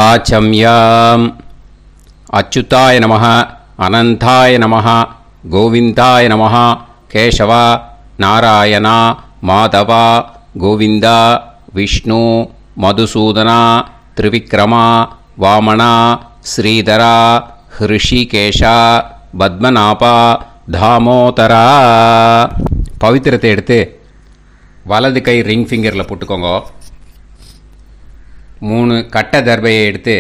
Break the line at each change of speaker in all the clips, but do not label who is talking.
ஆச்சம்யாம். அச்சுதாய நமः, அனந்தாய நமः, கோவிந்தாய நமः, கேசவா, நாராயணா, மாதவா, கோவிந்தா, விஷ்ணு, மதுசூதனா, திரிவிக்ரமா, வாமனா, ஸ்ரீதரா, ஹிருஷிகேஷா, பத்மநாபா, தாமோதரா. பவித்திரத்தை எடுத்து வலது கை ரிங் ஃபிங்கரில் போட்டுக்கோங்க. 3 கட்டை தர்பையை எடுத்து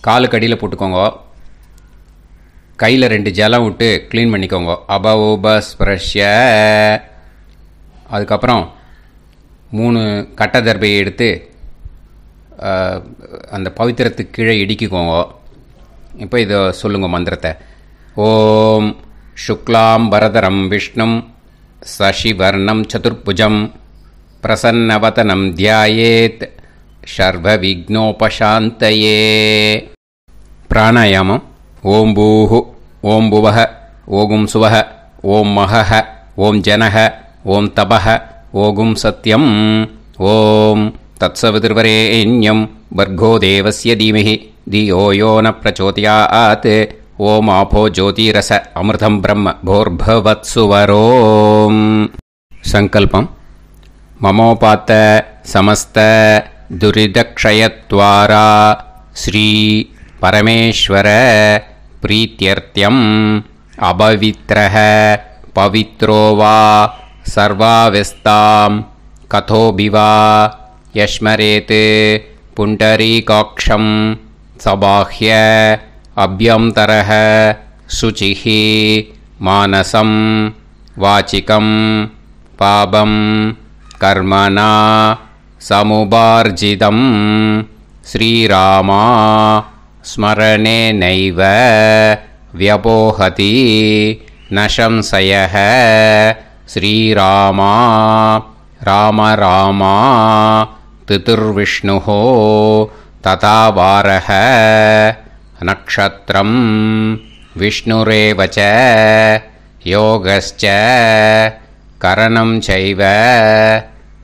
காலுக்கடியில் போட்டுக்கோங்க. கையில் 2 ஜலம் விட்டு க்ளீன் பண்ணிக்கோங்க. அபவோபஸ்பிரஷ்ய. அதுக்கப்புறம் 3 கட்டை தர்பையை எடுத்து அந்த பவித்திரத்துக்கு கீழே இடிக்கிக்கோங்க. இப்போ இதை சொல்லுங்க மந்திரத்தை. ஓம் சுக்லாம் வரதரம் விஷ்ணும் சசிவர்ணம் சதுர்புஜம் பிரசன்னவதனம் தியாயேத் சர்வ விக்னோபசாந்தயே. பிராணாயாமம். ஓம் பூஹு, ஓம் புவஹ, ஓகும் சுவஹ, ஓம் மஹஹ, ஓம் ஜனஹ, ஓம் தபஹ, ஓகும் சத்யம். ஓம் தத்சவிதுர்வரேண்யம் வர்கோ தேவஸ்ய தீமஹி தியோ யோ ந பிரச்சோதயாத். ஓம் ஆபோ ஜோதிரச அமிர்தம் பிரம்ம போர்பவத்சுவரோம். சங்கல்பம். மமோபாத்த சமஸ்த துரிதக்ஷயத்வாரா ஸ்ரீ பரமேஸ்வர பிரீத்யர்த்தியம் அபவித்ரஹ பவித்ரோ வா சர்வாவஸ்தாம் கதோபிவா யஸ்மரேத் புண்டரீகாக்ஷம் சபாஹ்ய அப்யந்தரஹ சுசிஹி மானசம் வாச்சிகம் பாபம் கர்மணா சமுபார்ஜிதம் ஸ்ரீராமா ஸ்மரணேனைவ வ்யபோஹதி நசம்சயஹ. ஸ்ரீராமா ராம ராமா திதிர்விஷ்ணுஹோ ததா வாரஹ. நக்ஷத்ரம் விஷ்ணுரேவச யோகஸ்ச கரணம் சைவ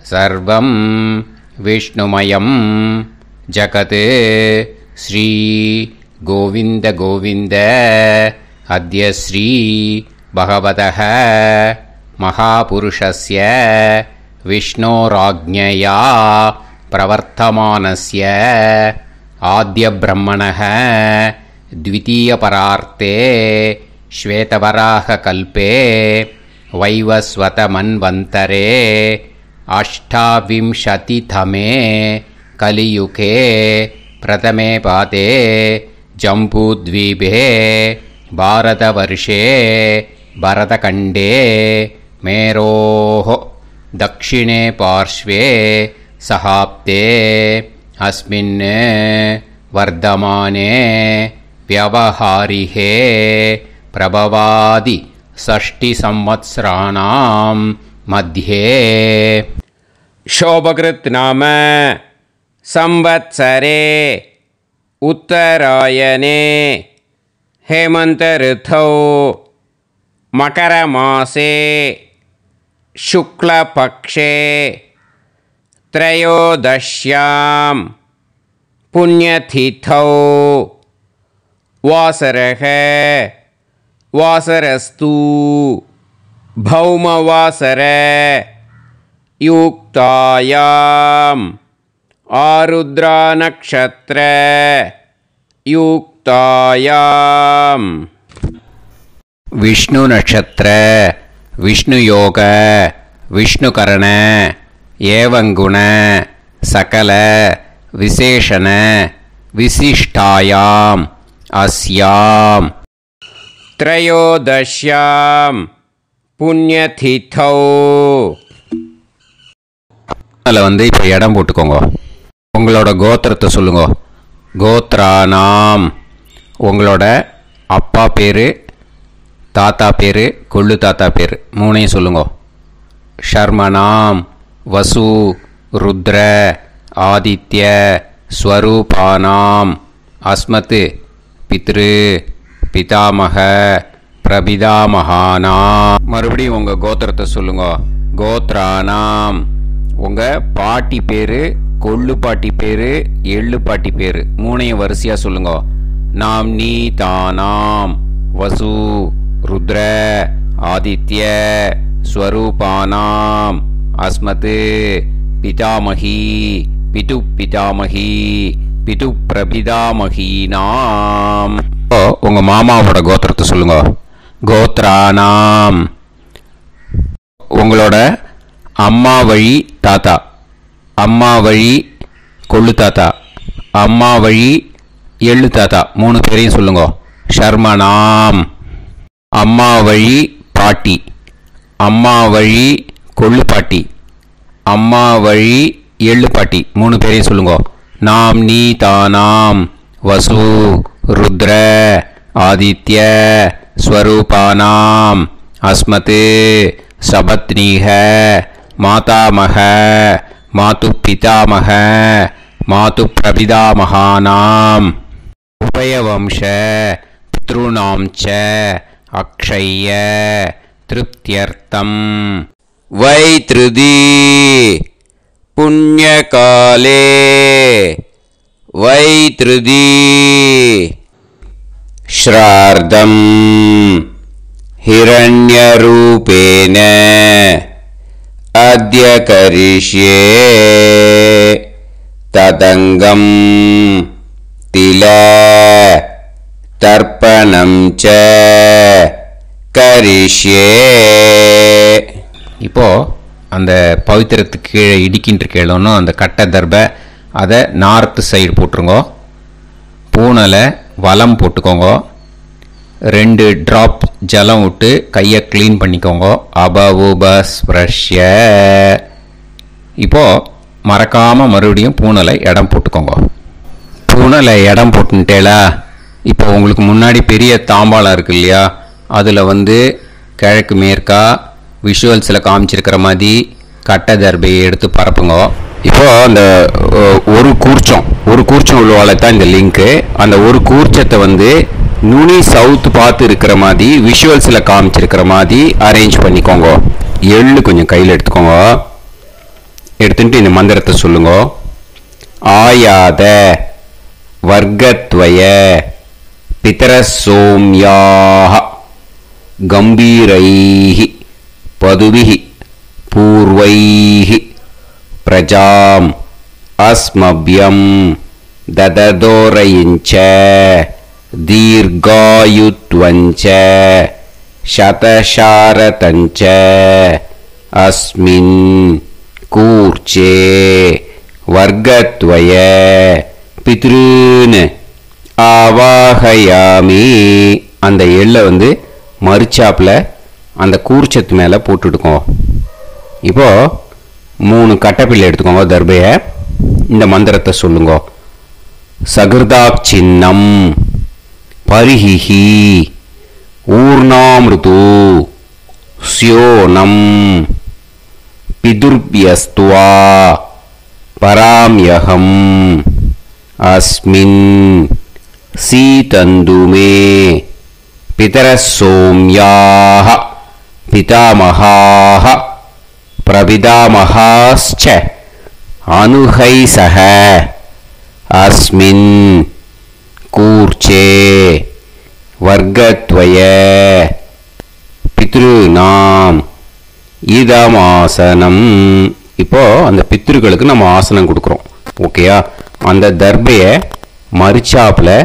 சர்வம் விஷ்ணுமயம் ஜகத். ஸ்ரீ கோவிந்த கோவிந்த அத்ய ஸ்ரீ பகவதः மகாபுருஷஸ்ய விஷ்ணோராஜ்ஞயா பிரவர்த்தமானஸ்ய ஆத்ய பிரம்மணः த்விதீயபரார்த்தே ஸ்வேதவராக கல்பே வைவஸ்வத மன்வந்தரே அஷ்டாவிம்சதிதமே கலியுகே பிரதமே பாதே ஜம்பூத்வீபே பாரதவர்ஷே பரதகண்டே மேரோः தக்ஷிணே பார்ஷ்வே சஹாப்தே அஸ்மின் வர்தமானே व्यवहारिहे प्रभवादि षष्टि संवत्सराणां मध्ये शोभकृत् नाम संवत्सरे उत्तरायणे हेमंत ऋतौ मकरमासे शुक्लपक्षे त्रयोदश्यां पुण्यतिथौ वासरः वासरस्तु भौमवासर युक्तायाम् आरुद्रा नक्षत्र युक्तायाम् विष्णु नक्षत्र विष्णु योग विष्णुकरण एवं गुण सकल विशेषण विशिष्टायाम् अस्याम् त्रयोदश्यां पुण्यतिथौ. அதில் வந்து இப்போ இடம் போட்டுக்கோங்க. உங்களோட கோத்திரத்தை சொல்லுங்க. கோத்ரானாம். உங்களோட அப்பா பேர், தாத்தா பேர், கொள்ளு தாத்தா பேர் 3ஐயும் சொல்லுங்க. ஷர்மனாம் வசு ருத்ர ஆதித்ய ஸ்வரூபானாம் அஸ்மத் பித்ரு பிதாமக பிரபிதாமகானா. மறுபடியும் உங்கள் கோத்திரத்தை சொல்லுங்க. கோத்ரானாம். உங்கள் பாட்டி பேர், கொள்ளு பாட்டி பேரு, எள்ளு பாட்டி பேரு மூணையும் வரிசையா சொல்லுங்க. நாம் நீ தானாம் வசு ருத்ர ஆதித்ய ஸ்வரூபானாம் அஸ்மத் பிதாமகி பிது பிதாமகி பிது பிரபிதாமகீனாம். உங்க மாமாவோட கோத்திரத்தை சொல்லுங்க. கோத்ரானாம். உங்களோட அம்மா வழி தாத்தா, அம்மா வழி கொள்ளு தாத்தா, அம்மா வழி எள்ளு தாத்தா மூணு பேரையும் சொல்லுங்க. ஷர்மனாம். அம்மா வழி பாட்டி, அம்மா வழி கொள்ளு பாட்டி, அம்மா வழி எள்ளு பாட்டி மூணு பேரையும் சொல்லுங்க. நாம் நீ தானாம் வசு ருத்ர ஆதித்ய ஸ்வரூபானாம் அஸ்மத் சபத்னீஹ மாதாமக மாது பிதாமக மாது பிரபிதாமகானாம் உபயவம்ச பித்ருணாம் ச அக்ஷய திருப்தியர்த்தம் வைத்ருதி புண்ணியகாலே வைத்ருதி ஸ்ரார்த்தம் ஹிரண்யரூபேன அத்ய கரிஷ்யே ததங்கம் தில தர்ப்பணம் ச கரிஷ்யே. இப்போ அந்த பவித்திரத்துக்கு கீழே இடிக்கின்ற கேளோன்னு அந்த கட்டை தர்பை அதை நார்த்து சைடு போட்டுருங்கோ. பூனலை வலம் போட்டுக்கோங்க. 2 ட்ராப் ஜலம் விட்டு கையை க்ளீன் பண்ணிக்கோங்க. அபவுபஸ்ப்ரஷ்ய. இப்போது மறக்காமல் மறுபடியும் பூனலை இடம் போட்டுக்கோங்க. பூனலை இடம் போட்டுட்டேலா. இப்போ உங்களுக்கு முன்னாடி பெரிய தாம்பாளம் இருக்கு இல்லையா, அதில் கிழக்கு மேற்கா விஷுவல்ஸில் காமிச்சிருக்கிற மாதிரி கட்டை தர்பையை எடுத்து பரப்புங்க. இப்போ அந்த ஒரு கூர்ச்சம் உள்ளவால தான் இந்த லிங்க்கு. அந்த ஒரு கூர்ச்சத்தை நுனி சவுத் பார்த்து இருக்கிற மாதிரி விஷுவல்ஸில் காமிச்சிருக்கிற மாதிரி அரேஞ்ச் பண்ணிக்கோங்க. எள்ளு கொஞ்சம் கையில் எடுத்துக்கோங்க. எடுத்துட்டு இந்த மந்திரத்தை சொல்லுங்க. ஆயாத வர்க்கத்வய பிதரசோம்யாக கம்பீரைஹி பதுபிஹி பூர்வைஹி பிரஜாம் அஸ்மப்யம் தததோரயிஞ்ச தீர்காயுத்வஞ்ச சதசாரதஞ்ச அஸ்மின் கூர்ச்சே வர்க்கத்வய பித்ருன் ஆவாஹயாமி. அந்த எள்ளை மறுச்சாப்பில் அந்த கூர்ச்சத்து மேலே போட்டுடுக்கோ. இப்போது 3 கட்டைப்பிள்ளை எடுத்துக்கோங்க. தர்பையை இந்த மந்திரத்தை சொல்லுங்க. சகிருதாக் சின்னம் பரிஹிஹி ஊர்ணாமிருது ஸ்யோனம் பிதுர்பியஸ்துவா பராம்யகம் அஸ்மின் சீதந்துமே பிதரசோம்யாக பிதாமகாः பிரபிதாமகாஸ்ச அனுஹைசஹ அஸ்மின் கூர்ச்சே வர்க்கத்வய பித்ருநாம் இதமாசனம். இப்போ அந்த பித்ருக்களுக்கு நம்ம ஆசனம் கொடுக்குறோம். ஓகேயா? அந்த தர்பையை மறுச்சாப்பில்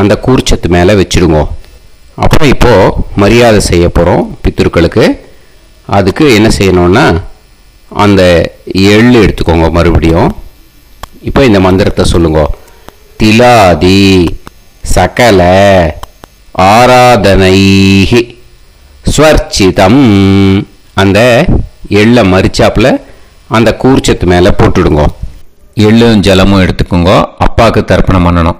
அந்த கூர்ச்சத்து மேலே வச்சுடுங்க. அப்புறம் இப்போது மரியாதை செய்ய போகிறோம் பித்ருக்களுக்கு. அதுக்கு என்ன செய்யணும்னா அந்த எள்ளு எடுத்துக்கோங்க. மறுபடியும் இப்போ இந்த மந்திரத்தை சொல்லுங்க. திலாதி சகல ஆராதனைஹி ஸ்வர்ச்சிதம். அந்த எள்ளை மரிச்சாப்பில் அந்த கூர்ச்சத்து மேலே போட்டுடுங்க. எள்ளும் ஜலமும் எடுத்துக்கோங்க. அப்பாவுக்கு தர்ப்பணம் பண்ணணும்.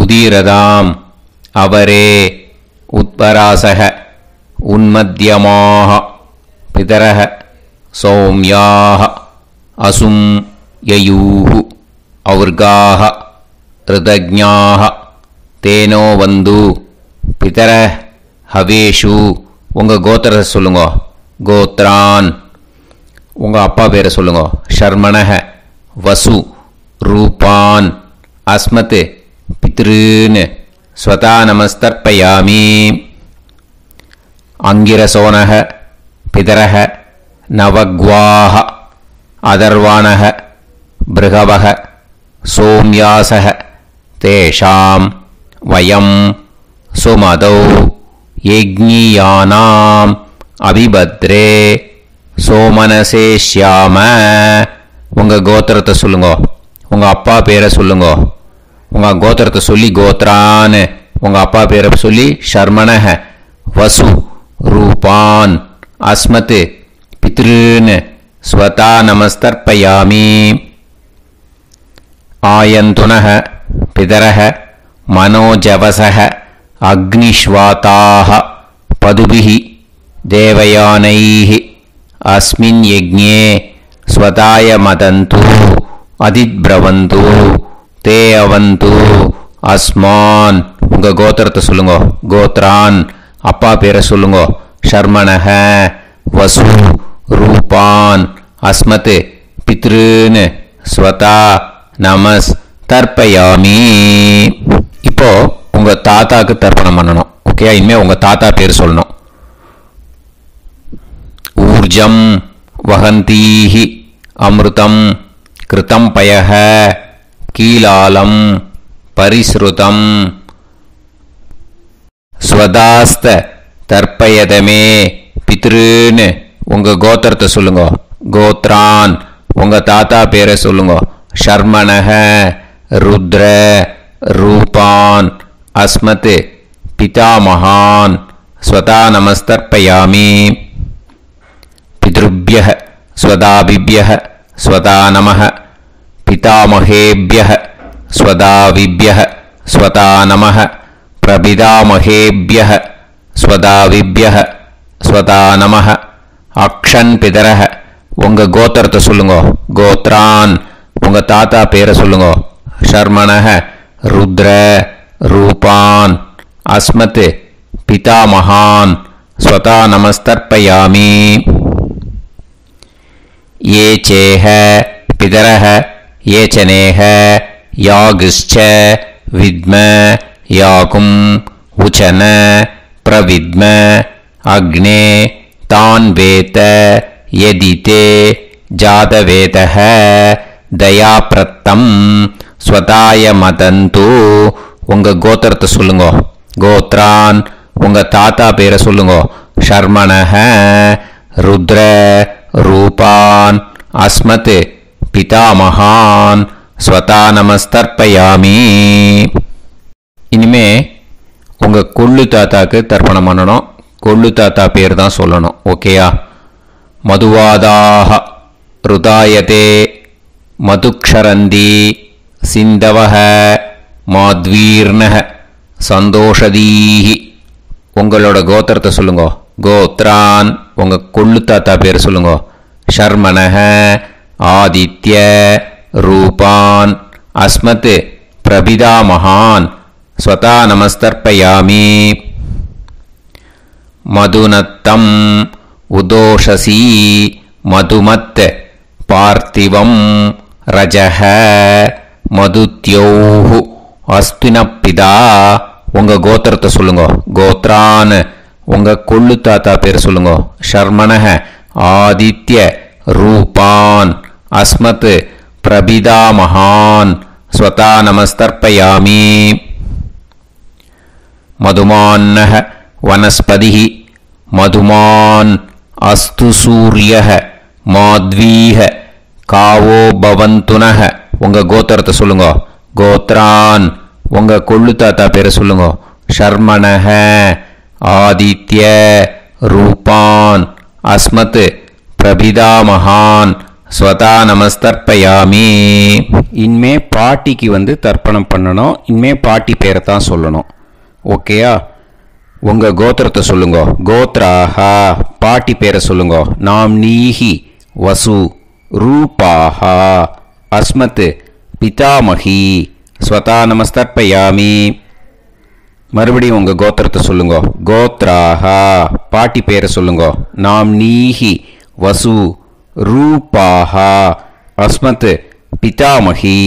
உதீரதாம் அவரே உத்பராசக உன்மத்தியமாக பிதரக சௌமியாக அசும் யயூஹு அவுர்காக ரிதஜ்ஞாக தேனோ வந்து பிதர ஹவேஷு. உங்கள் கோத்திரத்தை சொல்லுங்க. கோத்ரான். உங்கள் அப்பா பேரை சொல்லுங்க. ஷர்மணக வசு ரூபான் அஸ்மத் பித்ருன் ஸ்வதா நமஸ்தர்ப்பயாமி. அங்கிரசோனக பிதரக நவக்வாஹ அதர்வாணக பிருகவக சோம்யாசக தேஷாம் வயம் சுமதௌ யஜ்ஞியானாம் அபிபத்ரே சோமனசேஷ்யாம. உங்கள் கோத்திரத்தை சொல்லுங்க, உங்கள் அப்பா பேரை சொல்லுங்க. உங்கள் கோத்திரத்தை சொல்லி கோத்ரான்னு, உங்கள் அப்பா பேரை சொல்லி ஷர்மணஹ வசு ரூபான் அஸ்மத் பித்ருன் ஸ்வதா நமஸ்தர்ப்பயாமி. ஆயந்துனஹ பிதரஹ மனோஜவசஹ அக்னிஷ்வாதாஹ பதுபிஹி தேவயானைஹ அஸ்மின் யஜ்ஞே ஸ்வதாய மதந்து அதிப்ரவந்து தே அவது அஸ்மான். உங்கள் கோத்திரத்தை சொல்லுங்க, கோத்ரான் அப்பா பேரை சொல்லுங்க. ஷர்மணஹ வசு ரூபான் அஸ்மத் பித்ருன் ஸ்வதா நமஸ் தர்ப்பயாமி. இப்போ உங்கள் தாத்தாக்கு தர்ப்பணம் பண்ணணும். ஓகே, இனிமேல் உங்கள் தாத்தா பேர் சொல்லணும். ஊர்ஜம் வஹந்தீஹி அமிர்தம் கிருதம் பயஹ கீலாலம் பரிஸ்ருதம் ஸ்வதாஸ்த தர்ப்பயதமே பித்ருன். உங்கள் கோத்திரத்தை சொல்லுங்க, கோத்ரான் உங்கள் தாத்தா பேரை சொல்லுங்க. ஷர்மணஹ ருத்ர ரூபான் அஸ்மத் பிதாமகான் ஸ்வதா நமஸ்தர்ப்பயாமி. பித்ருப்யஹ ஸ்வதாபிப்யஹ ஸ்வதா நமஹ பிதாமகேப்யஹ ஸ்வதாவிப்யஹ ஸ்வதா நமஹ பிரபிதாமகேப்யஹ ஸ்வதாவிப்யஹ ஸ்வதா நமஹ. அக்ஷன் பிதரஹ. உங்கள் கோத்திரத்தை சொல்லுங்க, கோத்ரான் உங்கள் தாத்தா பேரை சொல்லுங்க. ஷர்மணஹ ருத்ர ரூபான் அஸ்மத் பிதாமகான் ஸ்வதா நமஸ்தர்ப்பயாமி. ये चेह पितरः ये चनेह यागश्च विद्म याकुम् उचन प्रविद्म अग्ने तान् वेत यदिते जातवेतः दयाप्रत्तम् स्वताय मदन्तु. உங்கள் கோத்திரத்தை சொல்லுங்க, கோத்ரான் உங்கள் தாத்தா பேரை சொல்லுங்க. ஷர்மணஹ ருத்ர ரூபான் அஸ்மத் பிதாமகான் ஸ்வதா நமஸ்தர்ப்பயாமி. இனிமே உங்கள் கொள்ளு தாத்தாக்கு தர்ப்பணம் பண்ணணும். கொள்ளு தாத்தா பேர் தான் சொல்லணும். ஓகேயா? மதுவாதாக ருதாயதே மதுக்ஷரந்தி சிந்தவஹ மாத்வீர்ணஹ சந்தோஷதீஹி. உங்களோட கோத்திரத்தை சொல்லுங்க, கோத்ரான் உங்கள் கொள்ளு தாத்தா பேர் சொல்லுங்க. ஷர்மணஹ ஆதித்ய ரூபான் அஸ்மத் பிரபிதாமகான் ஸ்வதா நமஸ்தர்ப்பயாமி. மதுநத்தம் உதோஷசி மதுமத் பார்த்திவம் ரஜஹ மதுத்யோஹு அஸ்தினப்பிதா. உங்கள் கோத்திரத்தை சொல்லுங்க, கோத்ரான் உங்கள் கொள்ளு தாத்தா பேர் சொல்லுங்க. ஷர்மணஹ ஆதித்ய ரூபான் அஸ்மத் பிரபிதாமகான் ஸ்வதா நமஸ்தர்ப்பயாமி. மதுமான்னஹ வனஸ்பதிஹி மதுமான் அஸ்து சூரியஹ மாத்வீஹ காவோ பவந்துனஹ. உங்கள் கோத்திரத்தை சொல்லுங்க, கோத்ரான் உங்கள் கொள்ளு தாத்தா பேரை சொல்லுங்க. ஷர்மணஹ ஆதித்ய ரூபான் அஸ்மத் பிரபிதாமகான் ஸ்வதா நமஸ்தர்ப்பயாமி. இனிமே பாட்டிக்கு தர்ப்பணம் பண்ணணும். இனிமே பாட்டி பேரை தான் சொல்லணும். ஓகேயா? உங்கள் கோத்திரத்தை சொல்லுங்க, கோத்ராஹா பாட்டி பேரை சொல்லுங்க. நாம்னீஹி வசு ரூபாஹா அஸ்மத் பிதாமகி ஸ்வதா நமஸ்தர்ப்பயாமி. மறுபடியும் உங்கள் கோத்திரத்தை சொல்லுங்க, கோத்ராஹா பாட்டி பேரை சொல்லுங்க. நாம்னீஹி வசு ரூபாஹா அஸ்மத் பிதாமகி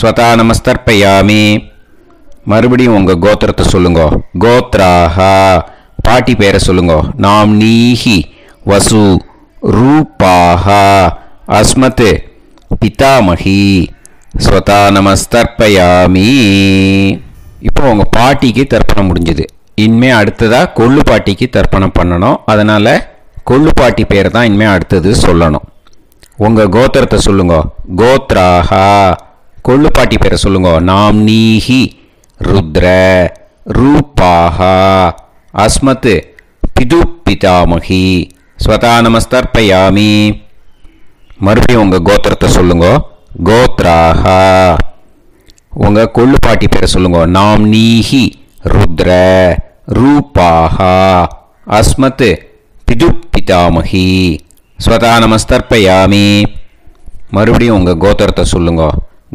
ஸ்வதா நமஸ்தர்ப்பயாமி. மறுபடியும் உங்கள் கோத்திரத்தை சொல்லுங்க. கோத்ராஹா பாட்டி பேரை சொல்லுங்க. நாம்னீஹி வசு ரூபாஹா அஸ்மத் பிதாமகி ஸ்வதா நமஸ்தர்ப்பயாமி. இப்போ உங்கள் பாட்டிக்கு தர்ப்பணம் முடிஞ்சுது. இனிமே அடுத்ததாக கொள்ளு பாட்டிக்கு தர்ப்பணம் பண்ணணும். அதனால் கொள்ளு பாட்டி பேரை தான் இனிமேல் அடுத்தது சொல்லணும். உங்கள் கோத்திரத்தை சொல்லுங்க. கோத்ராஹா கொள்ளு பாட்டி பேரை சொல்லுங்க. நாம்னீஹி ருத்ர ரூபாஹா அஸ்மத் பிது பிதாமகி ஸ்வதா நமஸ்தர்ப்பயாமி. மறுபடியும் உங்கள் கோத்திரத்தை சொல்லுங்க. கோத்ராஹா உங்கள் கொள்ளு பாட்டி பேரை சொல்லுங்க. நாம்னீஹி ருத்ர ரூபாஹா அஸ்மத் பிது பிதாமகி ஸ்வதா நமஸ்தர்ப்பயாமி. மறுபடியும் உங்கள் கோத்திரத்தை சொல்லுங்க.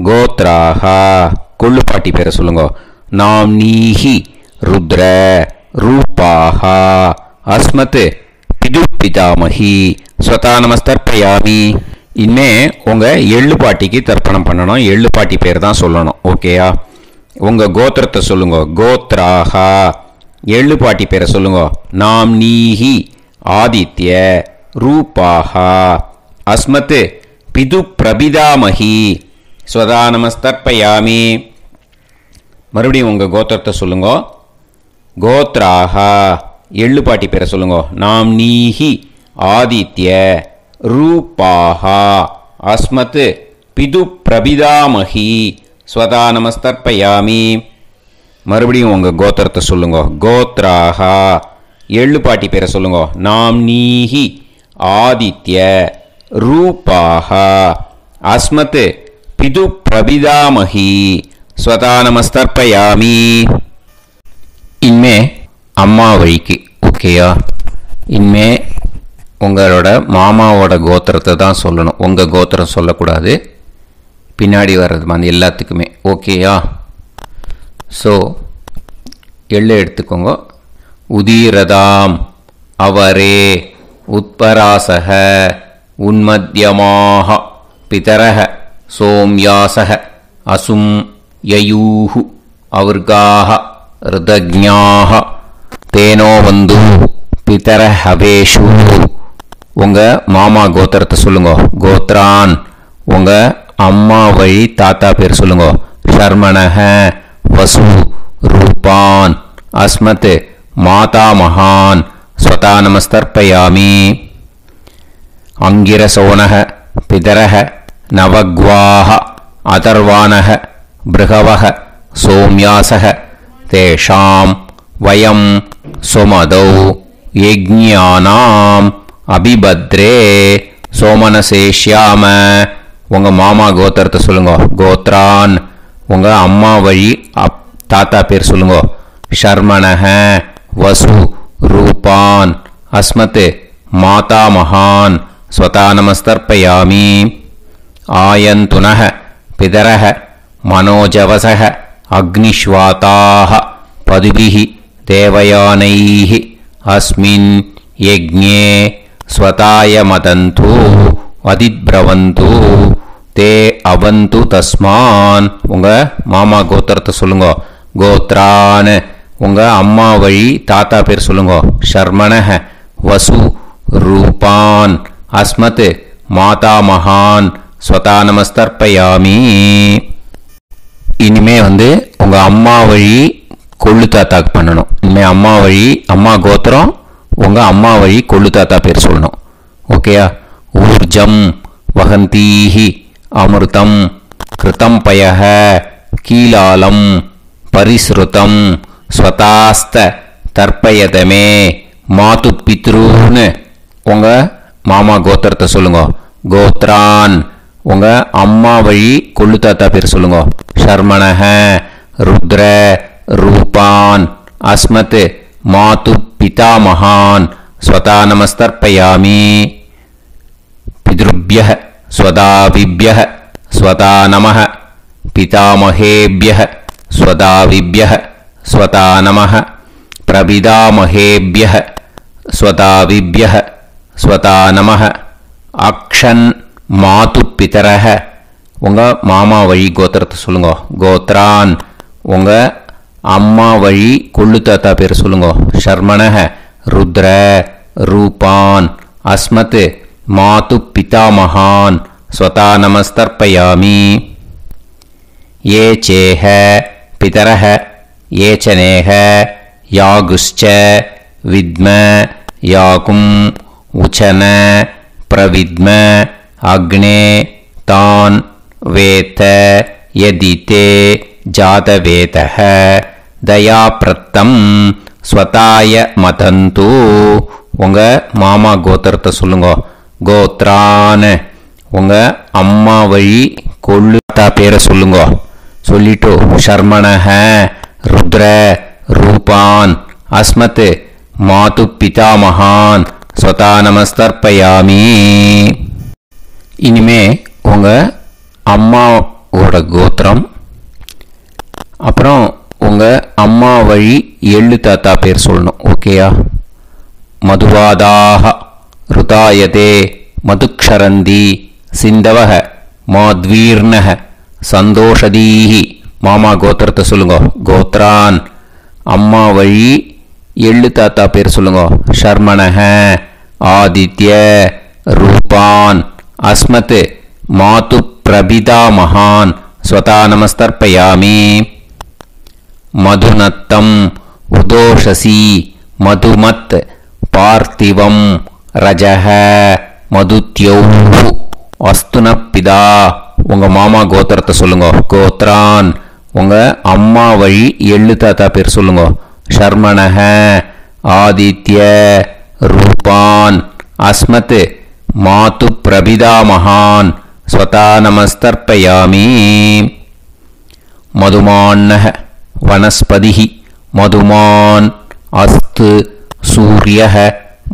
கோத்ராஹா கொள்ளு பாட்டி பேரை சொல்லுங்க. நாம்னீஹி ருத்ர ரூபாஹா அஸ்மத் பிது பிதாமகி ஸ்வதா நமஸ்தர்ப்பயாமி. இனிமே உங்கள் எள்ளு பாட்டிக்கு தர்ப்பணம் பண்ணணும். எள்ளு பாட்டி பேர் தான் சொல்லணும். ஓகேயா? உங்கள் கோத்திரத்தை சொல்லுங்க. கோத்ராஹா எள்ளு பாட்டி பேரை சொல்லுங்க. நாம்னீஹி ஆதித்ய ரூபாஹா அஸ்மத் பிது பிரபிதாமகி ஸ்வதா நமஸ்தர்ப்பயாமி. மறுபடியும் உங்கள் கோத்திரத்தை சொல்லுங்க. கோத்ராஹா எள்ளு பாட்டி பேரை சொல்லுங்க. நாம்னீஹி ஆதித்ய ரூபாஹா அஸ்மத் பிது பிரபிதாமகி ஸ்வதா நமஸ்தர்ப்பயாமி. மறுபடியும் உங்கள் கோத்திரத்தை சொல்லுங்க. கோத்ராஹா எள்ளு பாட்டி பேரை சொல்லுங்க. நாம்னீஹி ஆதித்ய ரூபாஹா அஸ்மத் பிது பிரபிதாமகி ஸ்வதா நமஸ்தர்ப்பயாமி. இனிமே அம்மா வழிக்கு. ஓகேயா? இனிமே உங்களோட மாமாவோட கோத்திரத்தை தான் சொல்லணும். உங்கள் கோத்திரம் சொல்லக்கூடாது. பின்னாடி வர்றது மாதிரி எல்லாத்துக்குமே. ஓகேயா? ஸோ எள்ளு எடுத்துக்கோங்க. உதீரதாம் அவரே உத்பராசக உன்மத்யமாக பிதரக சோம்யாசக அசும் யயூஹு அவர்காக ருதஜ்ஞாக தேனோ வந்து பிதர ஹவேஷு. உங்கள் மாமா கோத்திரத்தை சொல்லுங்க. கோத்ரான் உங்கள் அம்மா வழி தாத்தா பேர் சொல்லுங்க. ஷர்மணஹ வசு ரூபான் அஸ்மத் மாதா மகான் ஸ்வதா நமஸ்தர்ப்பயாமி. அங்கிரசோனஹ பிதரஹ நவக்வாஹ அதர்வானஹ பிருகவஹ சோம்யாசஹ தேஷாம் வயம் சுமதௌ யஜ்ஞானாம் அபிபத்ரே சோமனசேஷ்யாம. உங்கள் மாமா கோத்திரத்தை சொல்லுங்க. கோத்ரான் உங்கள் அம்மா வழி தாத்தா பேர் சொல்லுங்க. ஷர்மணஹ வசு ரூபான் அஸ்மத் மாதா மகான் ஸ்வதா நமஸ்தர்ப்பயாமி. ஆயந்துனஹ பிதரஹ மனோஜவசஹ அக்னிஷ்வாதாஹ பதுபிஹி தேவயானைஹி அஸ்மின் யஜ்ஞே ஸ்வதாய மதந்து அதிப்ரவந்து தே அவந்து தஸ்மான். உங்கள் மாமா கோத்திரத்தை சொல்லுங்க. கோத்ரான் உங்கள் அம்மா வழி தாத்தா பேர் சொல்லுங்க. ஷர்மணஹ வசு ரூபான் அஸ்மத் மாதா மகான் ஸ்வதா நமஸ்தர்ப்பயாமி. இனிமே உங்கள் அம்மா வழி கொள்ளு தாத்தாக்கு பண்ணணும். இனிமேல் அம்மா வழி அம்மா கோத்திரம் உங்கள் அம்மா வழி கொள்ளு தாத்தா பேர் சொல்லணும். ஓகேயா? ஊர்ஜம் வகந்தீஹி அமிர்தம் கிருதம் பயஹ கீலாலம் பரிஸ்ருதம் ஸ்வதாஸ்த தர்ப்பயதமே மாது பித்ருன்னு. உங்கள் மாமா கோத்திரத்தை சொல்லுங்க. கோத்ரான் உங்கள் அம்மா வழி கொள்ளு தாத்தா பேர் சொல்லுங்க. ஷர்மணஹ ருத்ர ரூபான் அஸ்மத் மாது பிதாமகான் ஸ்வதா நமஸ்தர்ப்பயாமி. பித்ருப்யஹ ஸ்வதாவிப்யஹ ஸ்வதா நமஹ பிதாமகேப்யஹ ஸ்வதாவிப்யஹ ஸ்வதா நமஹ பிரபிதாமகேப்யஹ ஸ்வதாவிப்யஹ ஸ்வதா நமஹ. அக்ஷன் மாது பிதரஹ உங்கள் மாமா வழி கோத்திரத்தை சொல்லுங்க. கோத்ரான். உங்கள் அம்மா வழி கொள்ளு தாத்தா பேர் சொல்லுங்க. ஷர்மணஹ ருத்ர ரூபான் அஸ்மத் மாது பிதாமகான் ஸ்வதா நமஸ்தர்ப்பயாமி. ये चेह पितरः ये च नेह यागुश्च विद्म याकुम् उचन प्रविद्म अग्ने तान् वेत यदिते जातवेतः दयाप्रत्तम् स्वताय मदन्तु. உங்கள் மாமா கோத்திரத்தை சொல்லுங்க. கோத்ரான். உங்கள் அம்மா வழி கொள்ளு தாத்தா பேரை சொல்லுங்க. சொல்லிட்டு ஷர்மணஹ ருத்ர ரூபான் அஸ்மத் மாது பிதாமகான் ஸ்வதா நமஸ்தர்ப்பயாமி. இனிமே உங்கள் அம்மாவோட கோத்திரம், அப்புறம் உங்கள் அம்மா வழி எள்ளு தாத்தா பேர் சொல்லணும். ஓகேயா? மதுவாதாக ருதாயதே மதுக்ஷரந்தி சிந்தவஹ மாத்வீர்ணஹ சந்தோஷதீஹி. மாமா கோத்திரத்தை சொல்லுங்க. கோத்ரான். அம்மா வழி எள்ளு தாத்தா பேர் சொல்லுங்க. ஷர்மணஹ ஆதித்ய ரூபான் அஸ்மத் மாது பிரபிதாமகான் ஸ்வதா நமஸ்தர்ப்பயாமி. மதுநத்தம் உதோஷசி மதுமத் பார்த்திவம் ரஜஹ மதுத்யௌஹு அஸ்துனப்பிதா. உங்கள் மாமா கோத்திரத்தை சொல்லுங்க. கோத்ரான். உங்கள் அம்மா வழி எள்ளு தாத்தா பேர் சொல்லுங்க. ஷர்மணஹ ஆதித்ய ரூபான் அஸ்மத் மாது பிரபிதாமகான் ஸ்வதா நமஸ்தர்ப்பயாமி. மதுமான்னஹ வனஸ்பதிஹி மதுமான் அஸ்து சூரியஹ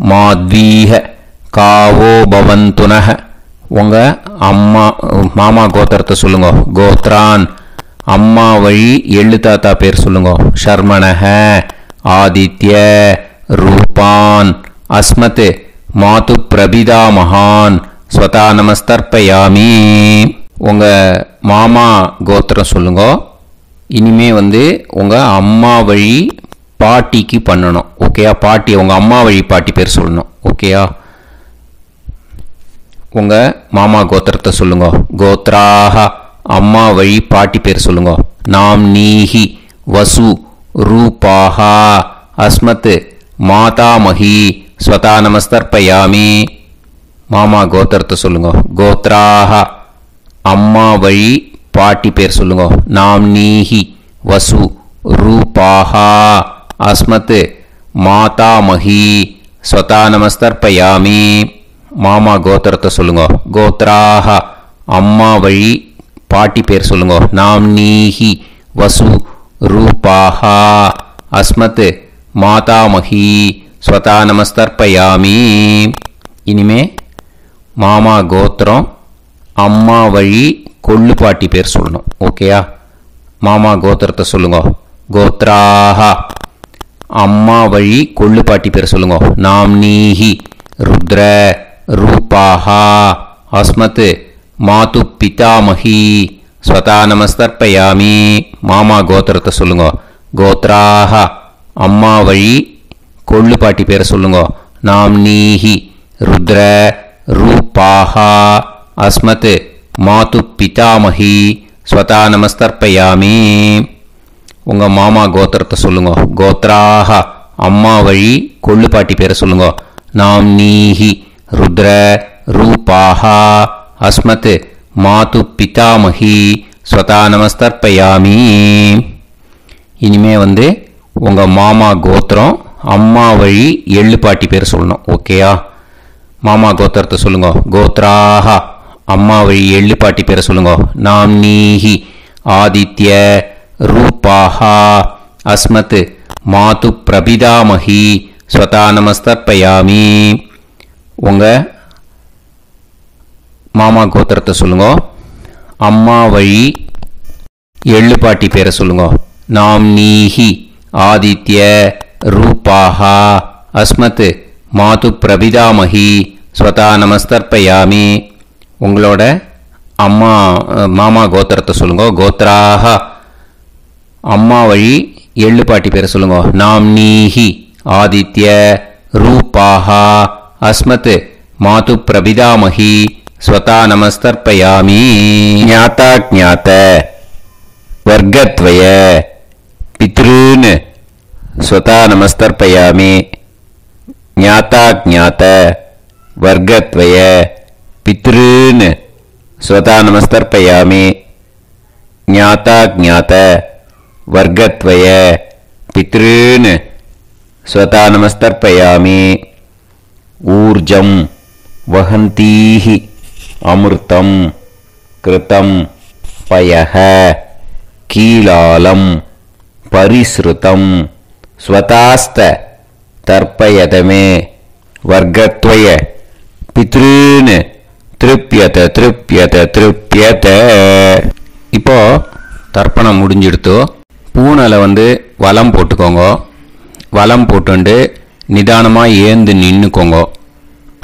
மாத்வீஹ காவோ பவந்துனஹ. உங்கள் மாமா கோத்திரத்தை சொல்லுங்க. கோத்ரான். அம்மா வழி எள்ளு தாத்தா பேர் சொல்லுங்க. ஷர்மணஹ ஆதித்ய ரூபான் அஸ்மத் மாது பிரபிதாமகான் ஸ்வதா நமஸ்தர்ப்பயாமி. உங்கள் மாமா கோத்திரம் சொல்லுங்க. இனிமே உங்கள் அம்மா வழி பாட்டிக்கு பண்ணணும். ஓகேயா? பாட்டி, உங்கள் அம்மா வழி பாட்டி பேர் சொல்லணும். ஓகேயா? உங்கள் மாமா கோத்திரத்தை சொல்லுங்க. கோத்ராஹ. அம்மா வழி பாட்டி பேர் சொல்லுங்க. நாம் நீஹி வசு ரூபாஹா அஸ்மத் மாதாமஹி ஸ்வதா நமஸ்தர்ப்பயாமி. மாமா கோத்திரத்தை சொல்லுங்க. கோத்ராஹ. அம்மா வழி பாட்டி பேர் சொல்லுங்க. நாம் நீஹி வசு ரூபாஹா அஸ்மத் மாதாமஹி ஸ்வதா நமஸ்தர்ப்பயாமி. மாமா கோத்திரத்தை சொல்லுங்க. கோத்ராஹ. அம்மா வழி பாட்டி பேர் சொல்லுங்க. நாம் நீஹி வசு ரூபாஹா அஸ்மத் மாதாமஹி ஸ்வதா நமஸ்தர்ப்பயாமி. இனிமே மாமா கோத்திரம் அம்மா வழி கொள்ளு பாட்டி பேர் சொல்லணும். ஓகேயா? மாமா கோத்திரத்தை சொல்லுங்க. கோத்ராஹ. அம்மா வழி கொள்ளு பாட்டி பேர் சொல்லுங்க. நாம் நீஹி ருத்ர ரூபாஹா அஸ்மத் மாது பிதாமஹி ஸ்வதா நமஸ்தர்ப்பயாமி. மாமா கோத்திரத்தை சொல்லுங்க. கோத்ராஹ. அம்மா வழி கொள்ளு பாட்டி பேரை சொல்லுங்க. நாம் நீஹி ருத்ர ரூபாஹா அஸ்மத் மாது பிதாமஹி ஸ்வதா நமஸ்தர்ப்பயாமி. உங்கள் மாமா கோத்திரத்தை சொல்லுங்க. கோத்ராஹ. அம்மா வழி கொள்ளு பாட்டி பேரை சொல்லுங்க. நாம் நீஹி ருத்ர ரூபாஹா அஸ்மத் மாது பிதாமஹி ஸ்வதா நமஸ்தர்ப்பயாமி. இனிமே உங்கள் மாமா கோத்திரம் அம்மா வழி எள்ளு பாட்டி பேர் சொல்லணும். ஓகேயா? மாமா கோத்திரத்தை சொல்லுங்க. கோத்ராஹ. அம்மா வழி எள்ளு பாட்டி பேரை சொல்லுங்க. நாம் நீஹி ஆதித்ய ரூபாஹா அஸ்மத் மாது பிரபிதாமஹி ஸ்வதா நமஸ்தர்ப்பயாமி. உங்கள் மாமா கோத்திரத்தை சொல்லுங்க. அம்மா வழி எள்ளு பாட்டி பேரை சொல்லுங்க. நாம் நீஹி ஆதித்ய ரூபாஹா அஸ்மத் மாது பிரபிதாமஹி ஸ்வதா நமஸ்தர்ப்பயாமி. உங்களோட அம்மா மாமா கோத்திரத்தை சொல்லுங்க. கோத்ராக அம்மா வழி எள்ளு பாட்டி பேரை சொல்லுங்க. நாம்னீஹி ஆதித்ய ரூபாக அஸ்மத் மாது பிரபிதாமஹி ஸ்வதா நமஸ்தர்ப்பயாமி. ஞாதா ஞாத வர்க்கத்வய பித்ருன் ஸ்வதா நமஸ்தர்ப்பயாமி. ஞாதா ஞாத வர்க்கத்வய பித்ருன் ஸ்வதா நமஸ்தர்ப்பயாமி. ஞாதா ஞாத வர்க்கத்வய பித்ருன் ஸ்வதா நமஸ்தர்ப்பயாமி. ஊர்ஜம் வஹந்தீஹி அமிர்தம் கிருதம் பயஹ கீலாலம் பரிஸ்ருதம் ஸ்வதாஸ்த தர்ப்பயதமே. வர்க்கத்வய பித்ருன் திருப்யத திருப்யத திருப்யத. இப்போ தர்ப்பணம் முடிஞ்சிடுத்தோ. பூனலை வலம் போட்டுக்கோங்க. வலம் போட்டுண்டு நிதானமாக ஏந்து நின்றுக்கோங்க.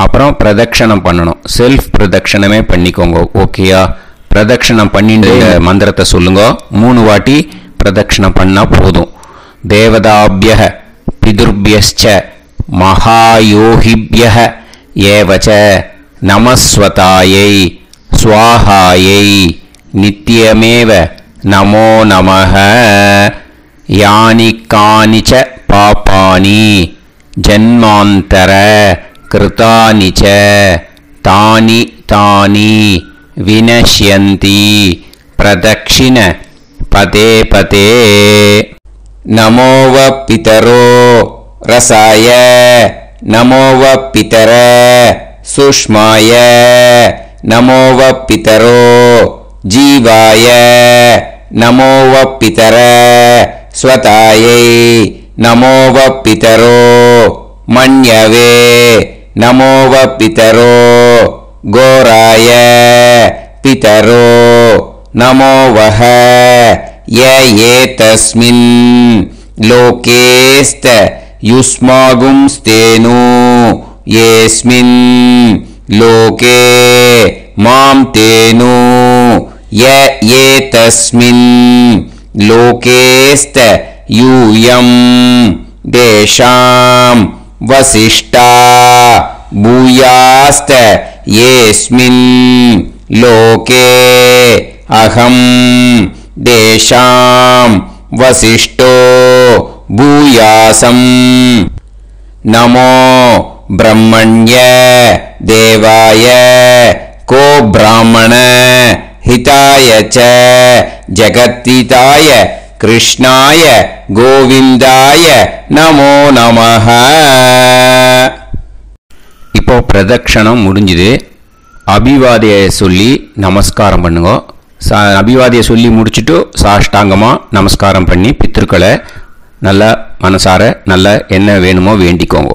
அப்புறம் பிரதட்சணம் பண்ணணும். செல்ஃப் பிரதட்சணமே பண்ணிக்கோங்க. ஓகேயா? பிரதட்சணம் பண்ணிட்டு மந்திரத்தை சொல்லுங்க. 3 வாட்டி பிரதட்சணம் பண்ணால் போதும். தேவதாபிய பிதுர்பியச்ச மகாயோகிபிய ஏவச்ச நமஸ்வதாயை ஸ்வாஹாயை நித்யமேவ நமோ நமஹ. யானி கானிச்ச பாபானி ஜன்மாந்தர கிருதானி ச தானி தானி வினஷ்யந்தி பிரதக்ஷிண பதே பதே. நமோவ பிதரோ ரசாய நமோவ பிதர சுஷ்மாய நமோவ பிதரோ ஜீவாய நமோவ பிதர ஸ்வதாயை நமோவ பிதரோ மன்யவே நமோவ பிதரோ கோராய பிதரோ நமோவஹ. ய ஏதஸ்மின் லோகேஸ்த யுஸ்மாகும்ஸ்தேனு ஏஸ்மின் லோகே மாம் தேனு. ய ஏதஸ்மின் லோகேஸ்த யூயம் தேஷாம் வசிஷ்டா பூயாஸ்த ஏஸ்மின் லோகே அகம் தேஷாம் வசிஷ்டோ பூயாசம். நமோ பிரம்மண்ய தேவாய கோ பிராமண ஹிதாய ச ஜகத்ஹிதாய கிருஷ்ணாய கோவிந்தாய நமோ நமஹ. இப்போ பிரதட்சணம் முடிஞ்சுது. அபிவாதியை சொல்லி நமஸ்காரம் பண்ணுங்க. அபிவாதியை சொல்லி முடிச்சுட்டு சாஷ்டாங்கமாக நமஸ்காரம் பண்ணி பித்ருக்களை நல்லா மனசார நல்லா என்ன வேணுமோ வேண்டிக்கோங்க.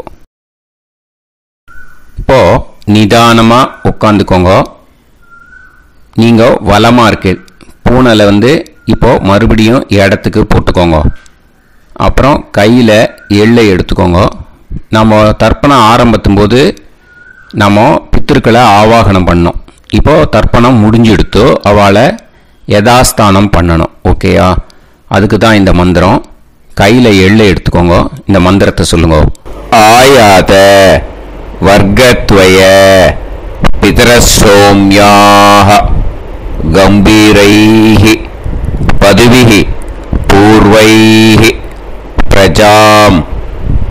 இப்போது நிதானமாக உட்காந்துக்கோங்க. நீங்கள் வலமாக இருக்கு பூனலை இப்போது மறுபடியும் இடத்துக்கு போட்டுக்கோங்க. அப்புறம் கையில் எள்ளை எடுத்துக்கோங்க. நம்ம தர்ப்பணம் ஆரம்பத்தும் போது நம்ம பித்திருக்களை ஆவாகனம் பண்ணோம். இப்போது தர்ப்பணம் முடிஞ்செடுத்து அவளை யதாஸ்தானம் பண்ணணும். ஓகேயா? அதுக்கு தான் இந்த மந்திரம். கையில் எள்ளை எடுத்துக்கோங்க. இந்த மந்திரத்தை சொல்லுங்க. ஆயாத வர்க்கத்வய பிதரசோம்யாக கம்பீரைஹி பதுவிஹி பூர்வைஹி பிரஜாம்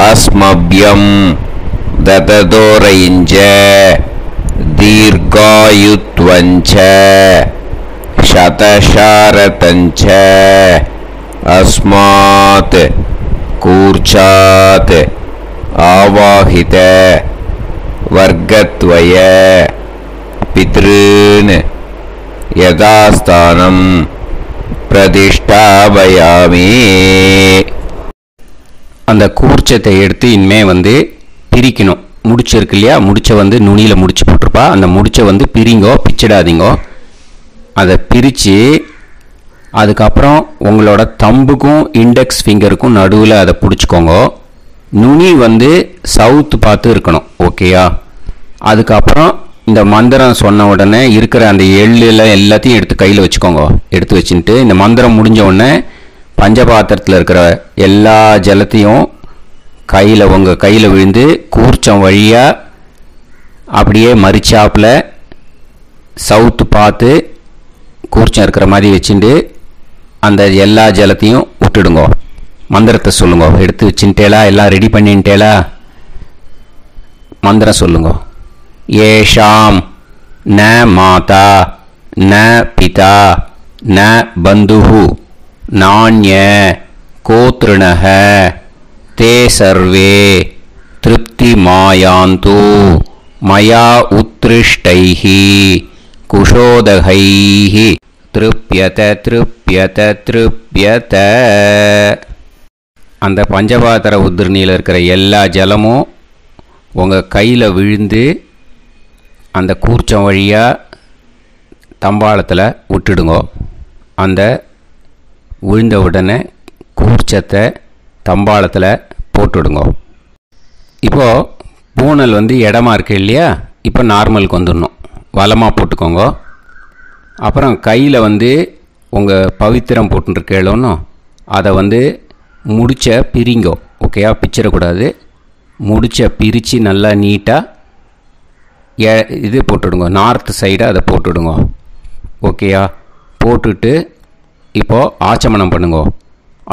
அஸ்மப்யம் தததோரைஞ்ச தீர்காயுத்வஞ்ச சதசாரதஞ்ச அஸ்மாத் கூர்ச்சாத் ஆவாஹித வர்க்கத்வய பித்ருன் யதாஸ்தானம் பிரதிஷ்டாபயாமி. அந்த கூர்ச்சத்தை எடுத்து இனிமே பிரிக்கணும். முடிச்சு இருக்கு இல்லையா? முடிச்சை நுனியில் முடிச்சு போட்டிருப்பா. அந்த முடிச்சை பிரிங்கோ, பிச்சிடாதீங்கோ. அதை பிரித்து அதுக்கப்புறம் உங்களோட தம்புக்கும் இண்டெக்ஸ் ஃபிங்கருக்கும் நடுவில் அதை பிடிச்சிக்கோங்க. நுனி சவுத்து பார்த்து இருக்கணும். ஓகேயா? அதுக்கப்புறம் இந்த மந்திரம் சொன்ன உடனே இருக்கிற அந்த எள்ளில் எல்லாத்தையும் எடுத்து கையில் வச்சுக்கோங்க. எடுத்து வச்சுட்டு இந்த மந்திரம் முடிஞ்ச உடனே பஞ்சபாத்திரத்தில் இருக்கிற எல்லா ஜலத்தையும் உங்கள் கையில் விழுந்து கூர்ச்சம் வழியாக அப்படியே மறிச்சாப்பில் சவுத்து பார்த்து கூர்ச்சம் இருக்கிற மாதிரி வச்சுட்டு அந்த எல்லா ஜலத்தையும் விட்டுடுங்கோ. மந்திரத்தை சொல்லுங்க. எடுத்து வச்சுட்டேலா, எல்லாம் ரெடி பண்ணிட்டேலா? மந்திரம் சொல்லுங்க. ஏஷாம் ந மாதா ந பிதா ந பந்துஹு நாண்ய கோத்ருணஹ தே சர்வே திருப்தி மாயாந்து மயா உத்ருஷ்டைஹி குஷோதகைஹி திருப்யத திருப்யத திருப்யத. அந்த பஞ்சபாத்திர உதிர்ணியில் இருக்கிற எல்லா ஜலமும் உங்கள் கையில் விழுந்து அந்த கூர்ச்சம் வழியாக தம்பாளத்தில் விட்டுடுங்க. அந்த விழுந்த உடனே கூர்ச்சத்தை தம்பாளத்தில் போட்டுடுங்க. இப்போது பூனல் இடமா இருக்கு இல்லையா, இப்போ நார்மலுக்கு வந்துடணும். வலமாக போட்டுக்கோங்க. அப்புறம் கையில் உங்கள் பவித்திரம் போட்டுருக்கேளோன்னு அதை முடிச்ச பிரிங்கோ. ஓகேயா? பிச்சிடக்கூடாது. முடிச்ச பிரித்து நல்லா நீட்டாக இது போட்டுடுங்க. நார்த் சைடு அதை போட்டுடுங்க. ஓகேயா? போட்டுட்டு இப்போது ஆச்சமனம் பண்ணுங்க.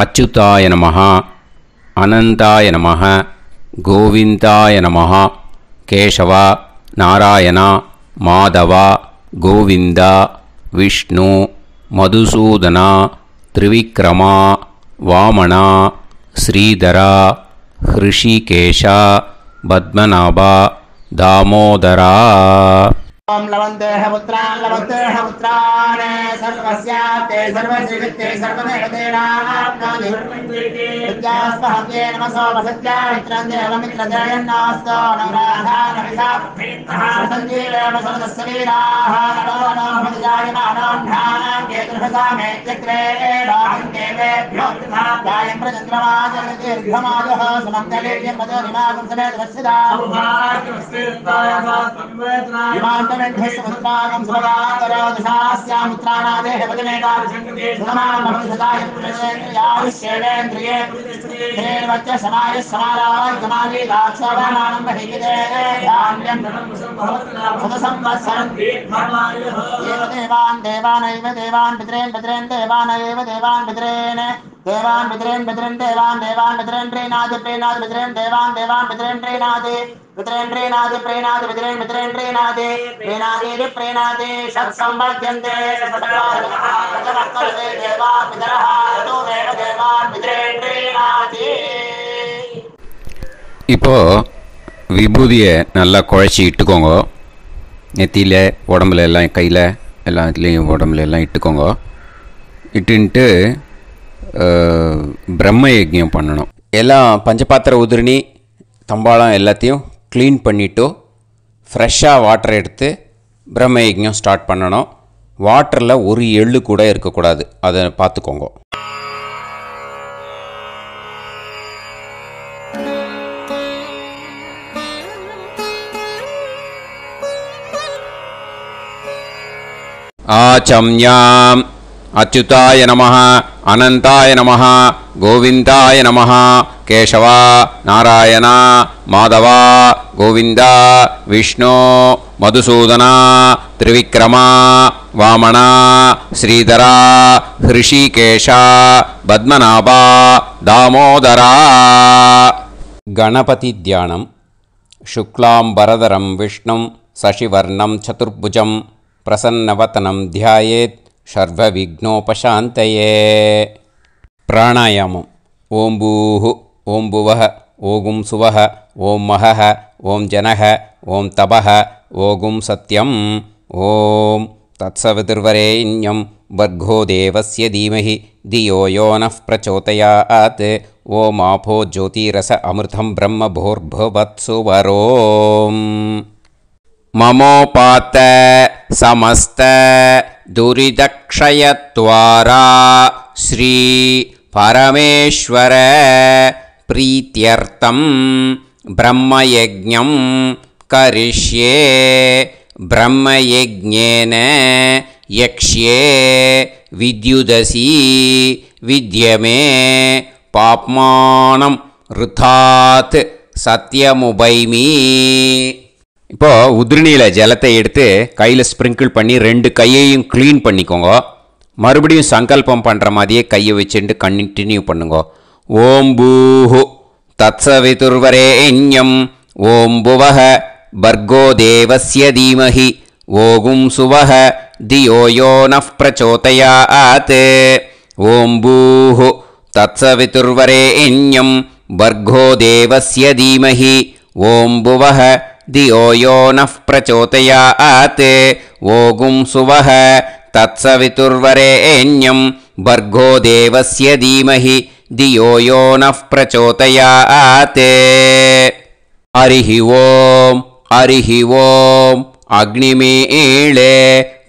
அச்சுதாய நமஹ, அனந்தாய நமஹ, கோவிந்தாய நமஹ, கேசவா, நாராயணா, மாதவா, கோவிந்தா, விஷ்ணு, மதுசூதனா, திரிவிக்ரமா, வாமனா, ஸ்ரீதரா, ஹிருஷிகேஷா, பத்மநாபா, தாமோதரா.
ओम लवन्तेह पुत्रान् लवन्तेह पुत्रान् सर्वस्याप्ते सर्वश्रीकृत्ये सर्वदेवतेनाप्नोति विद्यास्पहव्ये नमसो वसत्या मित्रं देवमित्रजयन्नास्तो नवराधानविषाः सञ्जीवेम सर्वस्य वीराः नमो नमः जायमानां केतुर्हसामेत्यग्रे बाहं देवेभ्यो ध्यायं प्रचन्द्रमाजर्दीर्घमाजः सुमङ्गलेर्यन्मदोनिमागं समेत वत्सदा विमानमेढ्यस्वसुतागं सुभगान्तरो दशास्यामुत्राणादेह पदमेकाविशङ्कते सुमानमनुसदायपुरेन्द्रियायुष्येवेन्द्रिये हेर्वच्च समायः समाराय कमाली दाक्षावानानं बहिगिदे धान्यं सदसंवत्सरं देवान् देवान् पितॄन् पितॄन् देवानैव देवान् पितॄन् देवान् पितॄन् पितॄन् देवान् देवान् पितॄन् प्रीणाति प्रीणाति पितॄन् देवान् देवान् पितॄन् प्रीणाति पितॄन् प्रीणाति प्रीणाति पितॄन् पितॄन् प्रीणाति प्रीणाति प्रीणाति षट्संवर्ध्यन्ते षट्कार्यते देवा पितरः तोमेव देवान् पितॄन् प्रीणाति.
இப்போ விபூதியை நல்லா குழச்சி இட்டுக்கோங்க. நெத்தியில், உடம்புல எல்லாம், கையில் எல்லாத்துலேயும் உடம்புல எல்லாம் இட்டுக்கோங்க. இட்டுன்ட்டு பிரம்ம யஜ்ஞம் பண்ணணும். எல்லாம் பஞ்சபாத்திர உதிரணி தம்பாளம் எல்லாத்தையும் க்ளீன் பண்ணிவிட்டு ஃப்ரெஷ்ஷாக வாட்டர் எடுத்து பிரம்ம யஜ்ஞம் ஸ்டார்ட் பண்ணணும். வாட்டரில் ஒரு எள்ளு கூட இருக்கக்கூடாது. அதை பார்த்துக்கோங்க. ஆச்சம்யாம் அச்சுதாய நமஹ, அனந்தாய நமஹ, கோவிந்தாய நமஹ, கேசவா, நாராயணா, மாதவா, கோவிந்தா, விஷ்ணு, மதுசூதனா, திரிவிக்ரமா, வாமனா, ஸ்ரீதரா, ஹிருஷிகேஷா, பத்மநாபா, தாமோதரா. கணபதி தியானம். சுக்லாம்பரதரம் விஷ்ணும் சசிவர்ணம் சதுர்புஜம் பிரசன்னவதனம் தியாயேத் சர்வவிக்னோபசாந்தயே. பிராணாயாமம். ஓம் பூஹு ஓம் புவஹ ஓகும் சுவஹ ஓம் மஹஹ ஓம் ஜனஹ ஓம் தபஹ ஓகும் சத்யம். ஓம் தத்சவிதுர்வரேண்யம் வர்கோ தேவஸ்ய தீமஹி தியோ யோ நः பிரச்சோதயாத். ஓம் ஆபோ ஜோதிரஸ அமிர்தம் பிரம்ம பூர்புவத்சு வரோம். மமோபாத்த சமஸ்த துரிதக்ஷயத்வாரா ஸ்ரீ பரமேஸ்வர பிரீத்யர்த்தம் பிரம்மயஜ்ஞம் கரிஷ்யே பிரம்மயஜ்ஞேன யக்ஷ்யே வித்யுதசி வித்யமே பாப்மானம் ருதாத் சத்யமுபைமி. இப்போது உதிரணியில் ஜலத்தை எடுத்து கையில் ஸ்ப்ரிங்கிள் பண்ணி 2 கையையும் க்ளீன் பண்ணிக்கோங்க. மறுபடியும் சங்கல்பம் பண்ணுற மாதிரியே கையை வச்சுட்டு கண்டினியூ பண்ணுங்க. ஓம் பூஹு தத்சவிதுர்வரேண்யம் ஓம் புவஹ பர்கோ தேவஸ்ய தீமஹி ஓகும் சுவஹ தியோ யோ நஃப் பிரச்சோதயாத். ஓம் பூஹு தத்சவிதுர்வரேண்யம் பர்கோ தேவஸ்ய தீமஹி ஓம் புவஹ தியோ யோ நஃப் பிரச்சோதயாத். ஓகும் சுவஹ தத்சவிதுர்வரேண்யம் பர்கோ தேவஸ்ய தீமஹி தியோ யோ நஃப் பிரச்சோதயாத். ஹரிஹி ஓம் ஹரிஹி ஓம் அக்னிமீளே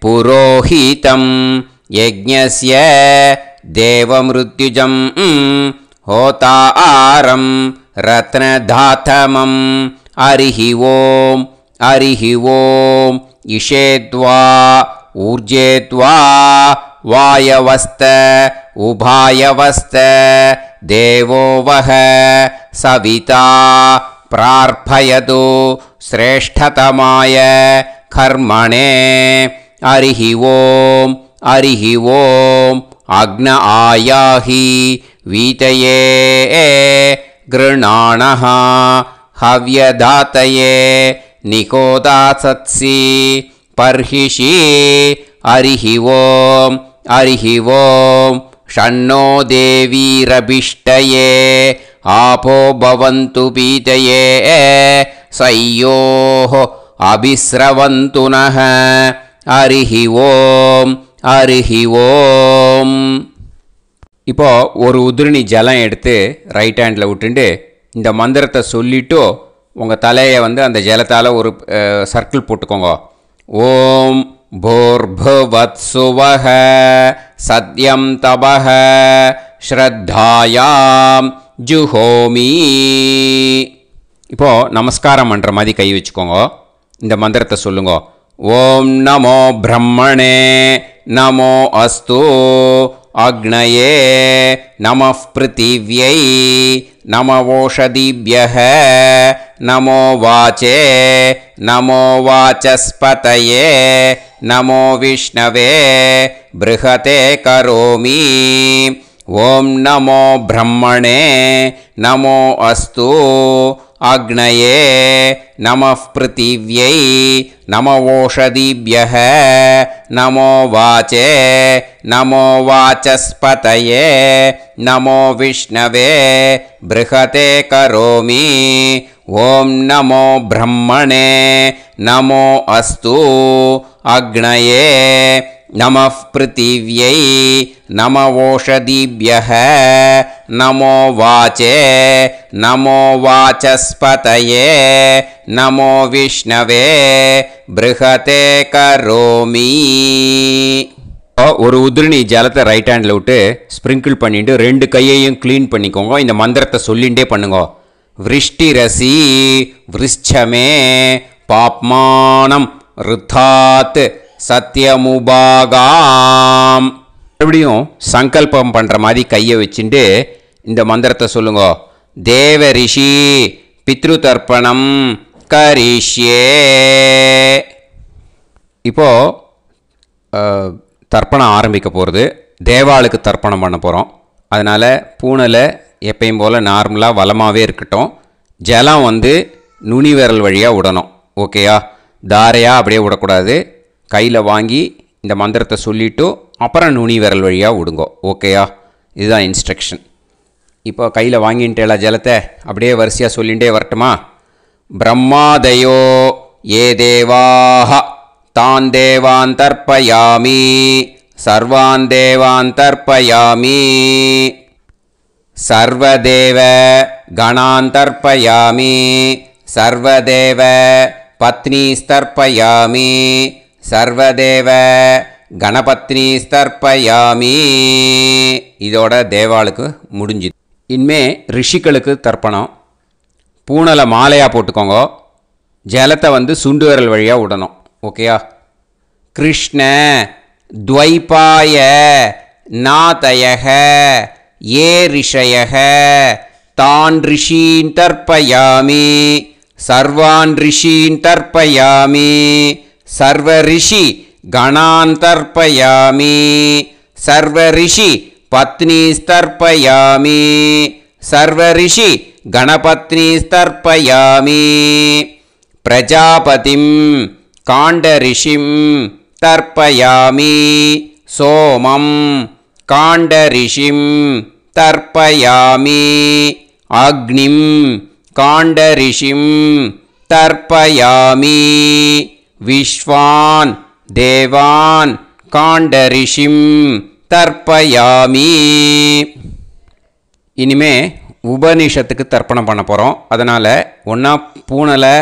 புரோஹிதம் யஜ்ஞஸ்ய தேவமிருத்யுஜம் ஹோதாரம் ரத்னதாதமம். ஹரிஹி ஓம் ஹரிஹி ஓம் இஷேத்வா ஊர்ஜேத்வா வாயவஸ்த உபாயவஸ்த தேவோ வஹ சவிதா பிரார்ப்பயது ஸ்ரேஷ்டதமாய கர்மணே. ஹரிஹி ஓம் ஹரிஹி ஓம் அக்ன ஆயாஹி வீதயே கிருணாணஹ ஹவ்யதாத்தயே நிகோதாசத்சி பர்ஹிஷி. ஹரிஹி ஓம் ஹரிஹி ஓம் ஷண்ணோ தேவீரபிஷ்டயே ஆபோ பவந்து பீதயே சய்யோஹ அபிஸ்ரவந்து நஹ. ஹரிஹி ஓம் ஹரிஹி ஓம். இப்போ ஒரு உதிரணி ஜலம் எடுத்து ரைட் ஹேண்டில் விட்டுண்டு இந்த மந்திரத்தை சொல்லிவிட்டு உங்கள் தலையை அந்த ஜலத்தால் ஒரு சர்க்கிள் போட்டுக்கோங்க. ஓம் பூர்புவத்சுவஹ சத்யம் தபஹ ஸ்ரத்தாயாம் ஜுஹோமி. இப்போது நமஸ்காரம் பண்ணுற மாதிரி கை வச்சுக்கோங்க. இந்த மந்திரத்தை சொல்லுங்க. ஓம் நமோ பிரம்மணே நமோ அஸ்து அக்னயே நமः பிருத்திவ்யை நமவோஷதிभ्यः நமோ வாச்சே நமோ வாசஸ்பதயே நமோ விஷ்ணவே ப்ருஹதே கரோமி. ஓம் நமோ பிரம்மணே நமோ அஸ்து அக்னயே நமः பிருத்திவ்யை நமவோஷதிभ्यः நமோ வாச்சே நமோ வாசஸ்பதயே நமோ விஷ்ணவே ப்ருஹதே கரோமி. ஓம் நமோ பிரம்மணே நமோ அஸ்து அக்னயே நமः பிருத்திவ்யை நமவோஷதிभ्यः நமோ வாச்சே நமோ வாசஸ்பதயே நமோ விஷ்ணவே ப்ருஹதே கரோமி. ஒரு உதிரணி ஜலத்தை ரைட் ஹேண்டில் விட்டு ஸ்ப்ரிங்கிள் பண்ணிட்டு 2 கையையும் க்ளீன் பண்ணிக்கோங்க. இந்த மந்திரத்தை சொல்லிகிட்டே பண்ணுங்க. விருஷ்டிரசி விருஷ்சமே பாப்மானம் ருத்தாத் சத்யமுபாகாம். மறுபடியும் சங்கல்பம் பண்ணுற மாதிரி கையை வச்சுட்டு இந்த மந்திரத்தை சொல்லுங்க. தேவ ரிஷி பித்ரு தர்ப்பணம் கரிஷ்யே. இப்போது தர்ப்பணம் ஆரம்பிக்க போகிறது. தேவாளுக்கு தர்ப்பணம் பண்ண போகிறோம். அதனால் பூனலை எப்பயும் போல் நார்மலாக வளமாகவே இருக்கட்டும். ஜலம் நுனி விரல் வழியாக விடணும். ஓகேயா? தாரையாக அப்படியே விடக்கூடாது. கையில் வாங்கி இந்த மந்திரத்தை சொல்லிவிட்டு அப்புறம் நுனி விரல் வழியாக விடுங்க. ஓகேயா? இதுதான் இன்ஸ்ட்ரக்ஷன். இப்போ கையில் வாங்கிட்டேல ஜலத்தை அப்படியே வரிசையாக சொல்லிகிட்டே வரட்டுமா? பிரம்மாதயோ ஏ தேவாஹ தான் தேவான் தர்ப்பயாமி சர்வான் தேவான் தர்ப்பயாமி சர்வதேவ கணான் தர்ப்பயாமி சர்வதேவ பத்னீஸ்தர்ப்பயாமி சர்வதேவ கணபத்னீஸ்தர்ப்பயாமி. இதோட தேவாளுக்கு முடிஞ்சுது. இனிமே ரிஷிகளுக்கு தர்ப்பணம். பூனலை மாலையாக போட்டுக்கோங்க. ஜலத்தை சுண்டு விரல் வழியாக விடணும். ஓகேயா? கிருஷ்ண துவைபாய நாதயக ஏ ரிஷயக தான் ரிஷீன் தர்ப்பயாமி சர்வான் ரிஷீன் தர்ப்பயாமி சர்வ ரிஷி கணான் தர்ப்பயாமி சர்வ ரிஷி பத்னீஸ்தர்ப்பயாமி சர்வ ரிஷி கணபத்னீஸ்தர்ப்பயாமி பிரஜாபதிம் காண்டரிஷிம் தர்ப்பயாமி சோமம் காண்டரிஷிம் தர்ப்பயாமி அக்னிம் காண்டரிஷிம் தர்ப்பயாமி விஸ்வான் தேவான் காண்டரிஷிம் தர்ப்பயாமி. இனிமே உபனிஷத்துக்கு தர்ப்பணம் பண்ண போகிறோம். அதனால் ஒன்றா பூனலை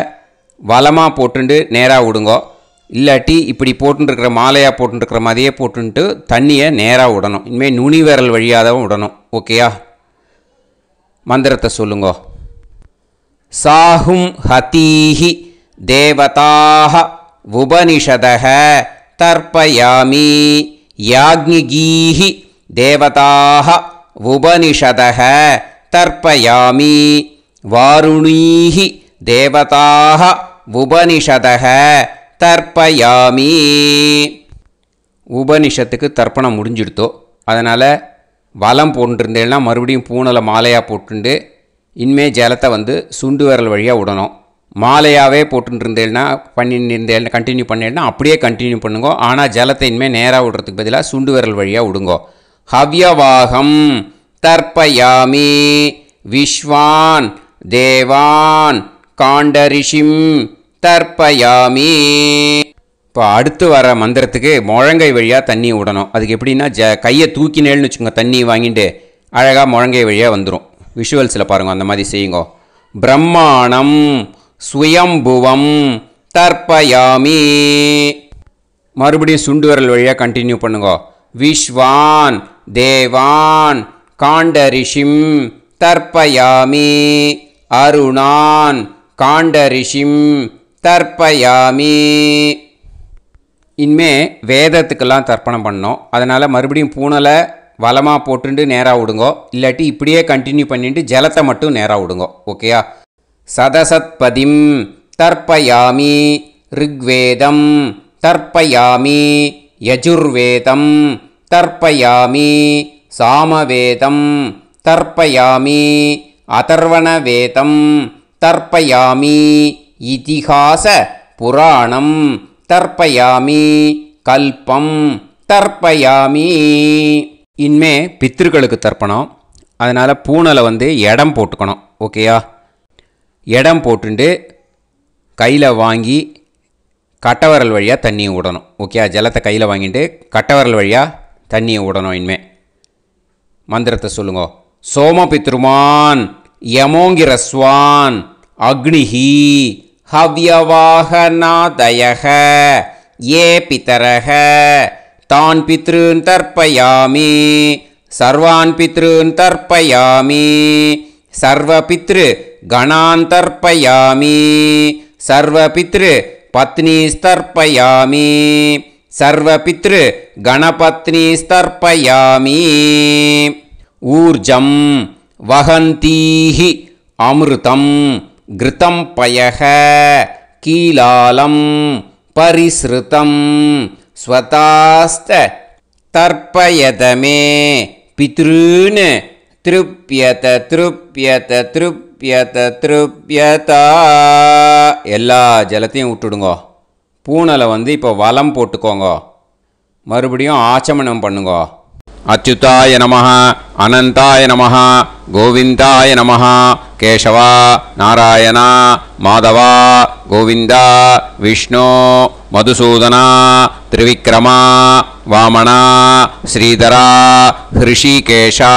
வலமாக போட்டுண்டு நேராக விடுங்கோ, இல்லாட்டி இப்படி போட்டுருக்கிற மாலையாக போட்டுருக்கிற மாதிரியே போட்டுன்ட்டு தண்ணியை நேராக விடணும். இனிமேல் நுனி விரல் வழியாக தான் விடணும். ஓகேயா? மந்திரத்தை சொல்லுங்கோ. சாஹும் ஹதீஹி தேவதாக உபனிஷதக தர்ப்பயாமி யாக்ஞிகீஹி தேவதாக உபனிஷதக தர்ப்பயாமி வாருணீஹி தேவதாக உபனிஷதக தர்ப்பயாமி. உபனிஷத்துக்கு தர்ப்பணம் முடிஞ்சிடுத்தோ, அதனால் வலம் போட்டுருந்தேன்னா மறுபடியும் பூனலை மாலையாக போட்டுண்டு இனிமே ஜலத்தை சுண்டு விரல் வழியாக விடணும். மாலையாகவே போட்டுருந்தேன்னா பண்ணிருந்தேன் கண்டினியூ பண்ணேன்னா அப்படியே கண்டினியூ பண்ணுங்கோ. ஆனால் ஜலத்தை இனிமேல் நேராக விடுறதுக்கு பதிலாக சுண்டு விரல் வழியாக விடுங்கோ. ஹவ்யவாகம் தர்ப்பயாமி விஸ்வான் தேவான் காண்டரிஷிம் தர்ப்பயாமி. இப்போ அடுத்து வர மந்திரத்துக்கு முழங்கை வழியாக தண்ணி விடணும். அதுக்கு எப்படின்னா கையை தூக்கினேன்னு வச்சுக்கோங்க, தண்ணி வாங்கிட்டு அழகாக முழங்கை வழியாக வந்துடும். விஷுவல்ஸில் பாருங்க, அந்த மாதிரி செய்யுங்க. பிரம்மாணம் சுயம்புவம் தர்ப்பயாமி. மறுபடியும் சுண்டு விரல் வழியாக கண்டினியூ பண்ணுங்க. விஸ்வான் தேவான் காண்டரிஷிம் தர்ப்பயாமி அருணான் காண்டரிஷிம் தர்ப்பயாமி. இனிமே வேதத்துக்கெல்லாம் தர்ப்பணம் பண்ணோம். அதனால் மறுபடியும் பூனலை வலமாக போட்டுண்டு நேராக விடுங்கோ, இல்லாட்டி இப்படியே கண்டினியூ பண்ணிட்டு ஜலத்தை மட்டும் நேராக விடுங்கோ. ஓகேயா? சதசத்பதிம் தர்ப்பயாமி ரிக்வேதம் தர்ப்பயாமி யஜுர்வேதம் தர்ப்பயாமி சாமவேதம் தர்ப்பயாமி அதர்வணவேதம் தர்ப்பயாமி இதிஹாச புராணம் தர்ப்பயாமி கல்பம் தர்ப்பயாமி. இனிமே பித்ருக்களுக்கு தர்ப்பணம். அதனால் பூனலை இடம் போட்டுக்கணும். ஓகேயா? இடம் போட்டுண்டு கையில் வாங்கி கட்டவரல் வழியாக தண்ணியை விடணும். ஓகேயா? ஜலத்தை கையில் வாங்கிட்டு கட்டவரல் வழியாக தண்ணியை விடணும். இனிமே மந்திரத்தை சொல்லுங்க. சோமபித்ருமான் யமோங்கிரஸ்வான் அக்னிஹி ஹவ்யவாகநாதயக ஏ பிதரக தான் பித்ருன் தர்ப்பயாமி சர்வான் பித்ருன் தர்ப்பயாமி சர்வ பித்ரு கணான் தர்ப்பயாமி சர்வ பித்ரு பத்னீஸ்தர்ப்பயாமி சர்வ பித்ரு கணபத்னீஸ்தர்ப்பயாமி. ஊர்ஜம் வஹந்தீஹி அமிர்தம் கிருதம் பயக கீலாலம் பரிஸ்ருதம் ஸ்வதாஸ்த தர்ப்பயதமே பித்ருன் திருப்யத திருப்யத திருப்யத திருப்யதா. எல்லா ஜலத்தையும் விட்டுடுங்கோ. பூனலை இப்போ வலம் போட்டுக்கோங்க. மறுபடியும் ஆச்சமனம் பண்ணுங்கோ. அச்சுதாய நமஹ அனந்தாய நமஹ கோவிந்தாய நமஹ கேசவா நாராயணா மாதவா கோவிந்தா விஷ்ணு மதுசூதனா திரிவிக்ரமா வாமனா ஸ்ரீதரா ஹிருஷிகேஷா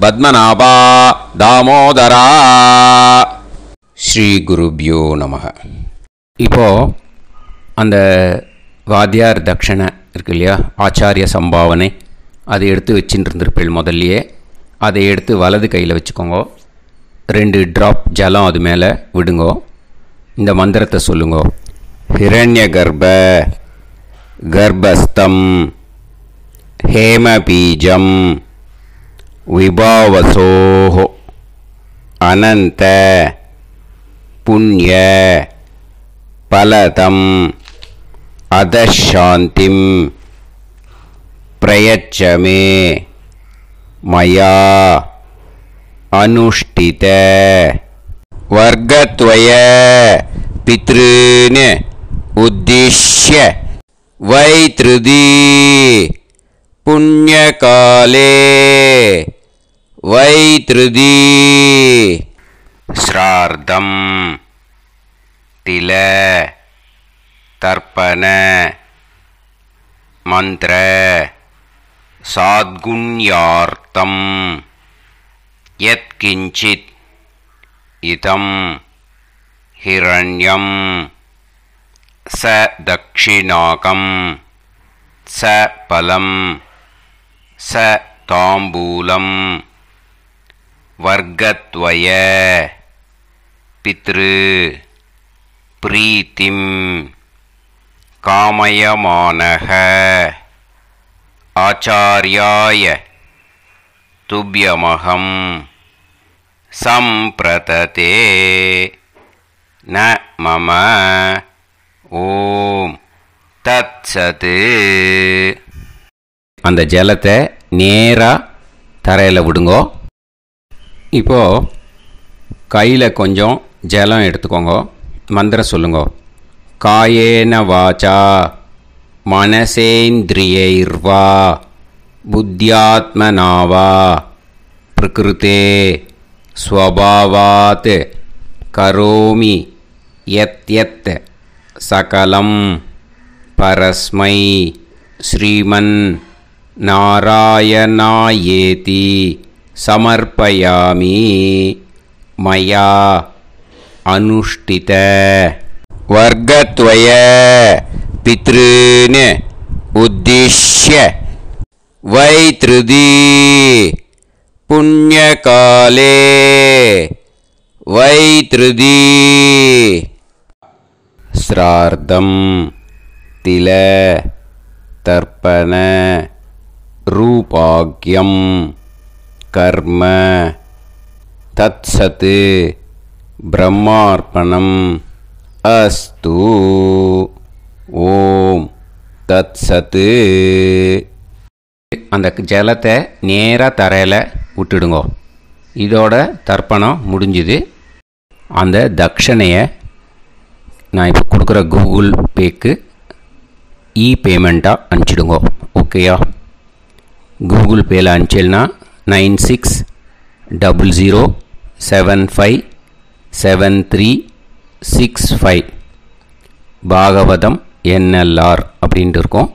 பத்மநாபா தாமோதரா. ஸ்ரீ குருப்யோ நமஹ. இப்போது அந்த வாத்தியார் தட்சணை இருக்கு இல்லையா, ஆச்சாரிய சம்பாவனை, அதை எடுத்து வச்சுட்டு இருந்திருப்பேள் முதல்லையே. அதை எடுத்து வலது கையில் வச்சுக்கோங்க. 2 ட்ராப் ஜலம் அது மேலே விடுங்கோ. இந்த மந்திரத்தை சொல்லுங்கோ. हिरण्यगर्भ गर्भस्थं हेमबीजं विभावसोः अनंत पुण्य फलदम् अधशान्तिं प्रयच्छ मे मया अनुष्ठित वर्गद्वय पितॄन् उद्दिश्य वैतृदी पुण्यकाले वैतृदी श्रार्धं तिल तर्पण मंत्र साद्गुण्यार्थं यत्किंचित् इदं हिरण्यं स दक्षिणाकं स फलं स ताम्बूलं वर्गद्वय पितृ प्रीतिं कामयमानः आचार्याय तुभ्यमहं संप्रतते न मम ஓம் தத்சத். அந்த ஜலத்தை நேராக தரையில் விடுங்கோ. இப்போது கையில் கொஞ்சம் ஜலம் எடுத்துக்கோங்க. மந்திரம் சொல்லுங்க. காயேன வாச்சா மனசேந்திரியைர்வா புத்தியாத்மனாவா பிரகிருதே ஸ்வபாவாத் கரோமி யத் யத் सकलं परस्मै श्रीमन् नारायणायेति समर्पयामि मया अनुष्ठित वर्गद्वय पितॄन् उद्दिश्य वैतृदी पुण्यकाले वैतृदी श्रार्धं तिल तर्पण रूपाग्यं कर्म तत्सत् ब्रह्मार्पणम् अस्तु. ஓம் தத்சத். அந்த ஜலத்தை நேராக தரையில் விட்டுடுங்கோ. இதோட தர்ப்பணம் முடிஞ்சுது. அந்த தட்சணையை நான் இப்போ கொடுக்குற கூகுள் பேக்கு பேமெண்ட்டாக அனுப்பிச்சிடுங்க. ஓகேயா? கூகுள் பேயில் அனுப்பிச்சில்னா 9600757365 பாகவதம் NLR அப்படின்ட்டு இருக்கும்.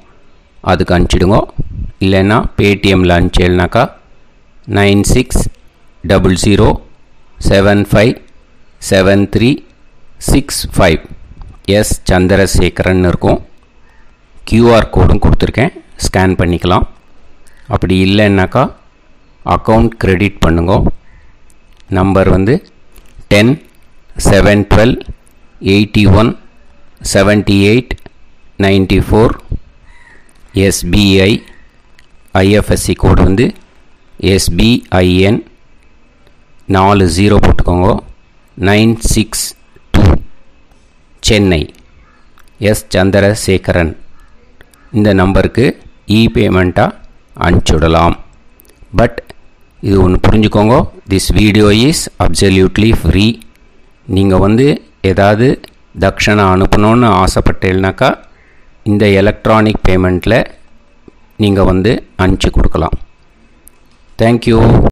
அதுக்கு அனுப்பிச்சிடுங்க. இல்லைன்னா பேடிஎம்மில் அனுப்பிச்சில்னாக்கா 9600757365 எஸ் சந்திரசேகரன் இருக்கும். QR கோடும் கொடுத்துருக்கேன், ஸ்கேன் பண்ணிக்கலாம். அப்படி இல்லைன்னாக்கா அக்கௌண்ட் கிரெடிட் பண்ணுங்க. நம்பர் வந்து 10-7-12-81-78-94. SBI IFSC கோடு வந்து SBIN 40 போட்டுக்கோங்க. 962 சென்னை. எஸ் சந்திரசேகரன். இந்த நம்பருக்கு பேமெண்ட்டாக அனுப்பிச்சுடலாம். பட் இது ஒன்று புரிஞ்சுக்கோங்க, this video is absolutely free. நீங்கள் வந்து ஏதாவது தட்சணை அனுப்பணுன்னு ஆசைப்பட்டேன்னாக்கா இந்த எலக்ட்ரானிக் பேமெண்ட்டில் நீங்கள் வந்து அனுப்பிச்சி கொடுக்கலாம். தேங்க்யூ.